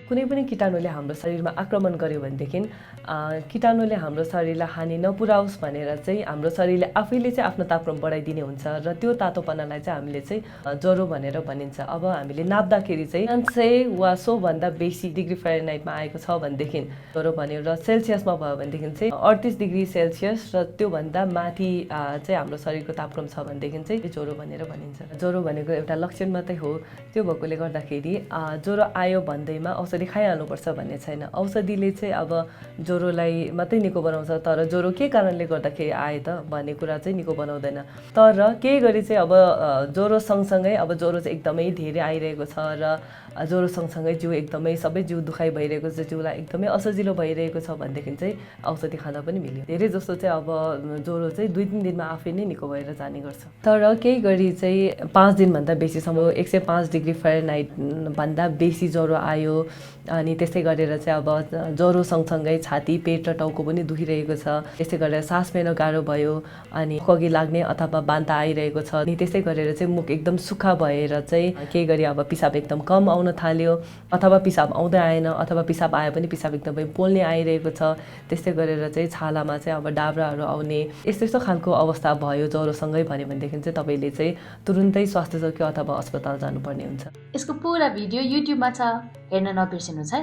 कुनै पनि कीटाणुले हाम्रो शरीरमा आक्रमण गर्यो भनेदेखि कीटाणुले हाम्रो शरीरलाई हानि नपुर्याओस् भनेर चाहिँ हाम्रो शरीरले आफैले चाहिँ आफ्नो तापक्रम बढाइदिने हुन्छ र त्यो तातोपनालाई चाहिँ हामीले चाहिँ ज्वरो भनेर भनिन्छ। अब हामीले नाप्दाखेरि चाहिँ 900 वा सोभन्दा बेसी डिग्री फ्यारेनहाइटमा आएको छ भनेदेखि ज्वरो भन्यो र सेल्सियसमा भयो भनेदेखि चाहिँ 38 डिग्री सेल्सियस र त्योभन्दा माथि चाहिँ हाम्रो शरीरको तापक्रम छ भनेदेखि चाहिँ ज्वरो भनेर भनिन्छ। ज्वरो भनेको एउटा लक्षण मात्रै हो। त्यो भएकोले गर्दाखेरि ज्वरो आयो भन्दैमा औषधि खाइहाल्नुपर्छ भन्ने छैन। औषधिले चाहिँ अब ज्वरोलाई मात्रै निको बनाउँछ, तर ज्वरो के कारणले गर्दाखेरि आए त भन्ने कुरा चाहिँ निको बनाउँदैन। तर केही गरी चाहिँ अब ज्वरो सँगसँगै अब ज्वरो चाहिँ एकदमै धेरै आइरहेको छ र ज्वरो सँगसँगै जिउ एकदमै सबै जिउ दुखाइ भइरहेको छ, जिउलाई एकदमै असजिलो भइरहेको छ भनेदेखि चाहिँ औषधि खाँदा पनि मिल्यो। धेरै जस्तो चाहिँ अब ज्वरो चाहिँ 2-3 दिनमा आफै नै निको भएर जाने गर्छ। तर केही गरी चाहिँ 5 दिनभन्दा बेसीसम्म 105 डिग्री फ्यारेनहाइट भन्दा बेसी ज्वरो आयो अनि त्यसै गरेर चाहिँ अब ज्वरो सँगसँगै छाती, पेट र टाउको पनि दुखिरहेको छ, त्यसै गरेर सास फेर्न गाह्रो भयो अनि खोकी लाग्ने अथवा बान्ता आइरहेको छ अनि त्यसै गरेर चाहिँ मुख एकदम सुक्खा भएर चाहिँ केही गरी अब पिसाब एकदम कम आउन थाल्यो अथवा पिसाब आउँदै आएन अथवा पिसाब आए पनि पिसाब एकदमै पोल्ने आइरहेको छ, त्यस्तै गरेर चाहिँ छालामा चाहिँ अब डाब्राहरू आउने यस्तो खालको अवस्था भयो ज्वरोसँगै भन्यो भनेदेखि चाहिँ तपाईँले चाहिँ तुरुन्तै स्वास्थ्य चौकी अथवा अस्पताल जानुपर्ने हुन्छ। यसको पुरा भिडियो युट्युबमा छ, हेर्न नबिर्सिनुहोस् है।